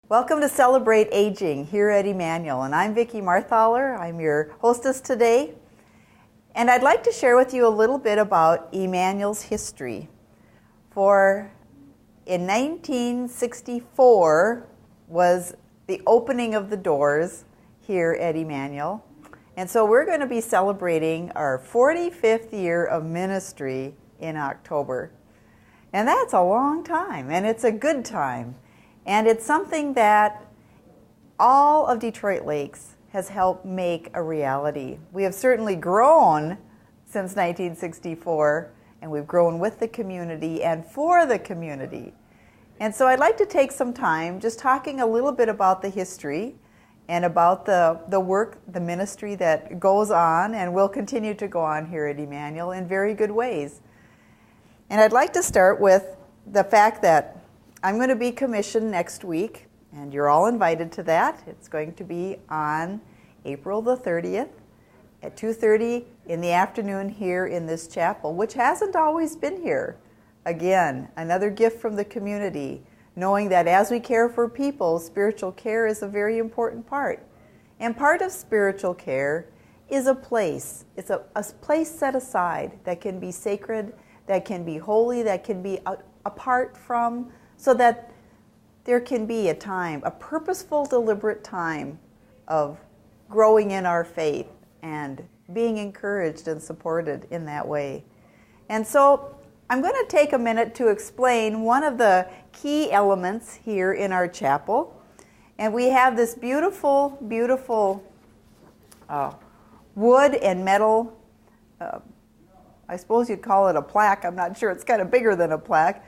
Welcome to Celebrate Aging here at Emmanuel, and I'm Vicki Marthaler. I'm your hostess today, and I'd like to share with you a little bit about Emmanuel's history. For in 1964 was the opening of the doors here at Emmanuel, and so we're going to be celebrating our 45th year of ministry in October. And that's a long time, and it's a good time. And it's something that all of Detroit Lakes has helped make a reality. We have certainly grown since 1964, and we've grown with the community and for the community. And so I'd like to take some time just talking a little bit about the history and about the work, the ministry that goes on and will continue to go on here at Emmanuel in very good ways. And I'd like to start with the fact that I'm going to be commissioned next week, and you're all invited to that. It's going to be on April the 30th at 2:30 in the afternoon here in this chapel, which hasn't always been here. Again, another gift from the community, knowing that as we care for people, spiritual care is a very important part. And part of spiritual care is a place. It's a place set aside that can be sacred, that can be holy, that can be apart from, so that there can be a time, a purposeful, deliberate time of growing in our faith and being encouraged and supported in that way. And so I'm going to take a minute to explain one of the key elements here in our chapel. And we have this beautiful, beautiful wood and metal, I suppose you'd call it a plaque. I'm not sure. It's kind of bigger than a plaque.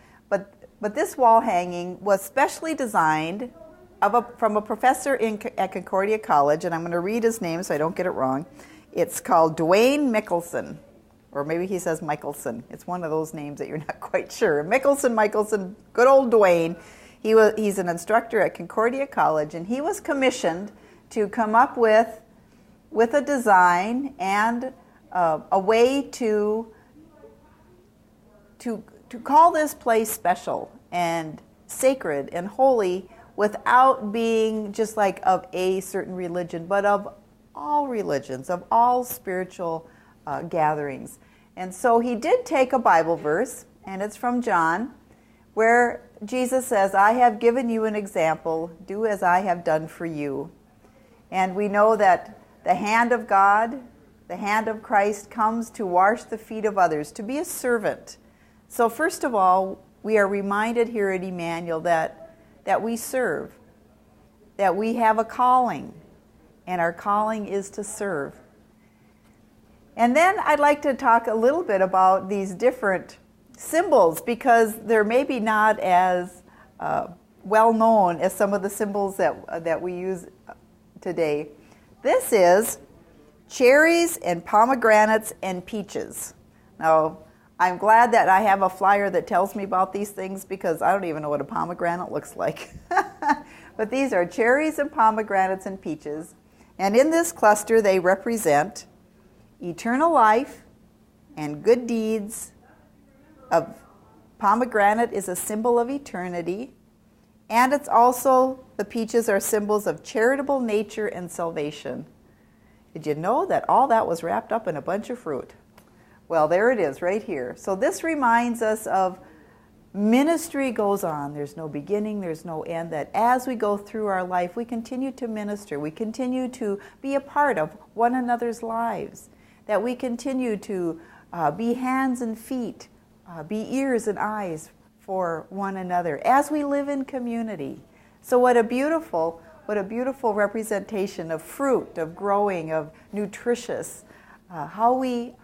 But this wall hanging was specially designed from a professor at Concordia College, and I'm going to read his name so I don't get it wrong. It's called Dwayne Michelson, or maybe he says Michelson. It's one of those names that you're not quite sure. Michelson, good old Dwayne. He's an instructor at Concordia College, and he was commissioned to come up with a design and a way to call this place special and sacred and holy without being just like of a certain religion, but of all religions, of all spiritual gatherings. And so he did take a Bible verse, and it's from John, where Jesus says, "I have given you an example, do as I have done for you." And we know that the hand of God, the hand of Christ comes to wash the feet of others, to be a servant. So first of all, we are reminded here at Emmanuel that we serve, that we have a calling, and our calling is to serve. And then I'd like to talk a little bit about these different symbols, because they're maybe not as well known as some of the symbols that we use today. This is cherries and pomegranates and peaches. Now, I'm glad that I have a flyer that tells me about these things, because I don't even know what a pomegranate looks like. But these are cherries and pomegranates and peaches. And in this cluster, they represent eternal life and good deeds. Pomegranate is a symbol of eternity. And it's also, the peaches are symbols of charitable nature and salvation. Did you know that all that was wrapped up in a bunch of fruit? Well, there it is right here. So this reminds us of ministry goes on. There's no beginning, there's no end, that as we go through our life, we continue to minister. We continue to be a part of one another's lives, that we continue to be hands and feet, be ears and eyes for one another as we live in community. So what a beautiful representation of fruit, of growing, of nutritious, how we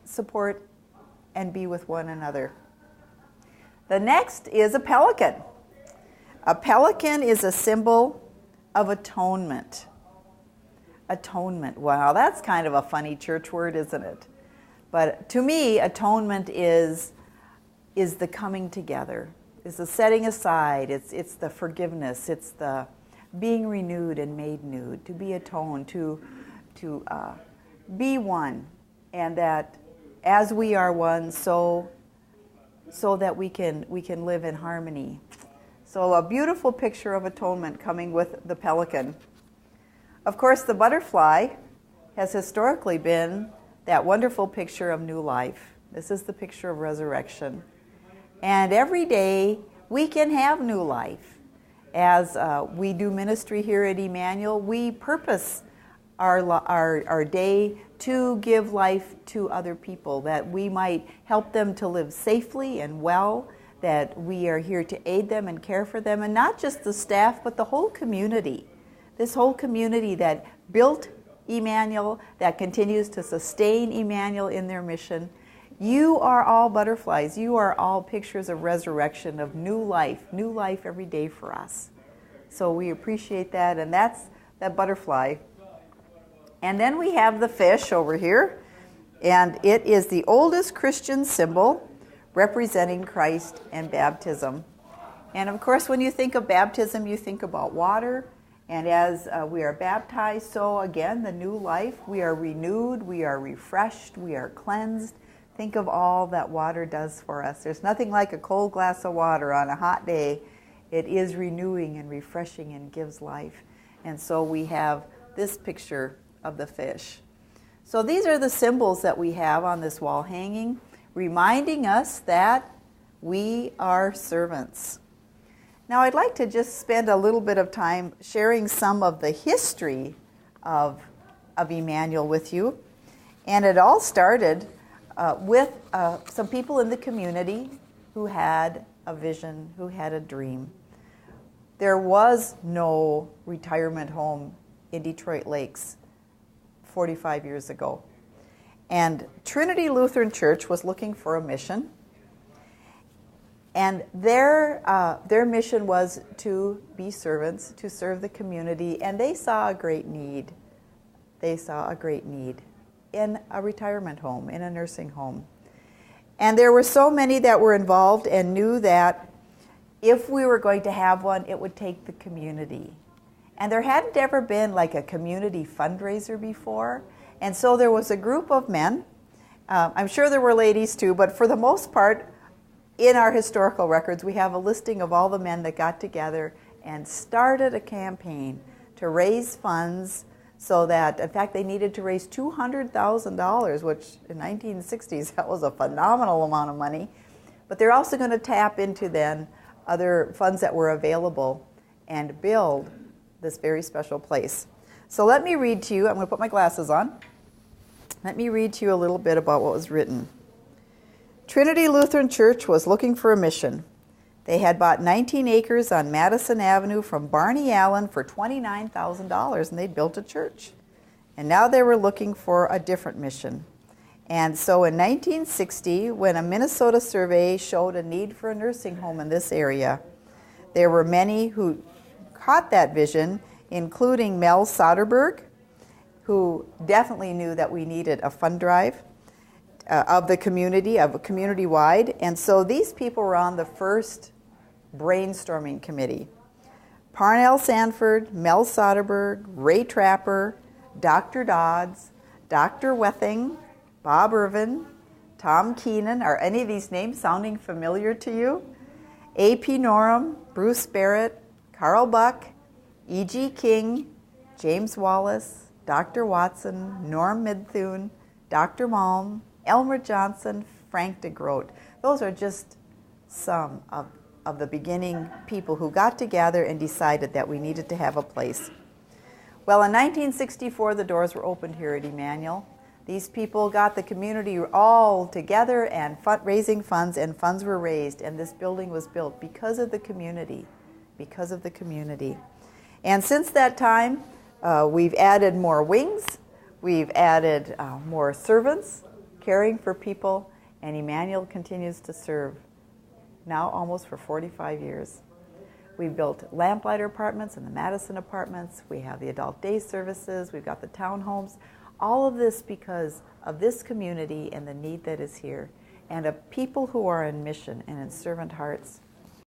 support and be with one another. The next is a pelican. A pelican is a symbol of atonement. Atonement. Wow, that's kind of a funny church word, isn't it? But to me, atonement is the coming together. It's the setting aside. It's the forgiveness. It's the being renewed and made new. To be atoned. To be one, and that as we are one, so that we can live in harmony. So a beautiful picture of atonement coming with the pelican. Of course, the butterfly has historically been that wonderful picture of new life. This is the picture of resurrection. And every day we can have new life. As we do ministry here at Emmanuel, we purpose our day to give life to other people, that we might help them to live safely and well, that we are here to aid them and care for them, and not just the staff, but the whole community. This whole community that built Emmanuel, that continues to sustain Emmanuel in their mission. You are all butterflies. You are all pictures of resurrection, of new life every day for us. So we appreciate that, and that's that butterfly. And then we have the fish over here, and it is the oldest Christian symbol representing Christ and baptism. And of course, when you think of baptism, you think about water. And as we are baptized, so again, the new life, we are renewed, we are refreshed, we are cleansed. Think of all that water does for us. There's nothing like a cold glass of water on a hot day. It is renewing and refreshing and gives life. And so we have this picture of the fish. So these are the symbols that we have on this wall hanging, reminding us that we are servants. Now I'd like to just spend a little bit of time sharing some of the history of Emmanuel with you. And it all started with some people in the community who had a vision, who had a dream. There was no retirement home in Detroit Lakes 45 years ago. And Trinity Lutheran Church was looking for a mission. And their mission was to be servants, to serve the community, and they saw a great need. They saw a great need in a retirement home, in a nursing home. And there were so many that were involved and knew that if we were going to have one, it would take the community. And there hadn't ever been like a community fundraiser before. And so there was a group of men. I'm sure there were ladies too, but for the most part, in our historical records, we have a listing of all the men that got together and started a campaign to raise funds so that, in fact, they needed to raise $200,000, which in 1960s, that was a phenomenal amount of money. But they're also going to tap into then other funds that were available and build this very special place. So let me read to you, I'm going to put my glasses on. Let me read to you a little bit about what was written. Trinity Lutheran Church was looking for a mission. They had bought 19 acres on Madison Avenue from Barney Allen for $29,000, and they'd built a church. And now they were looking for a different mission. And so in 1960, when a Minnesota survey showed a need for a nursing home in this area, there were many who caught that vision, including Mel Soderberg, who definitely knew that we needed a fund drive of the community, of a community-wide. And so these people were on the first brainstorming committee. Parnell Sanford, Mel Soderberg, Ray Trapper, Dr. Dodds, Dr. Wething, Bob Irvin, Tom Keenan. Are any of these names sounding familiar to you? A.P. Norham, Bruce Barrett, Carl Buck, E.G. King, James Wallace, Dr. Watson, Norm Midthune, Dr. Malm, Elmer Johnson, Frank DeGroat. Those are just some of the beginning people who got together and decided that we needed to have a place. Well, in 1964, the doors were opened here at Emmanuel. These people got the community all together and raising funds, and funds were raised, and this building was built because of the community, And since that time, we've added more wings, we've added more servants, caring for people, and Emmanuel continues to serve now almost for 45 years. We've built Lamplighter Apartments and the Madison Apartments. We have the adult day services. We've got the townhomes. All of this because of this community and the need that is here, and of people who are in mission and in servant hearts.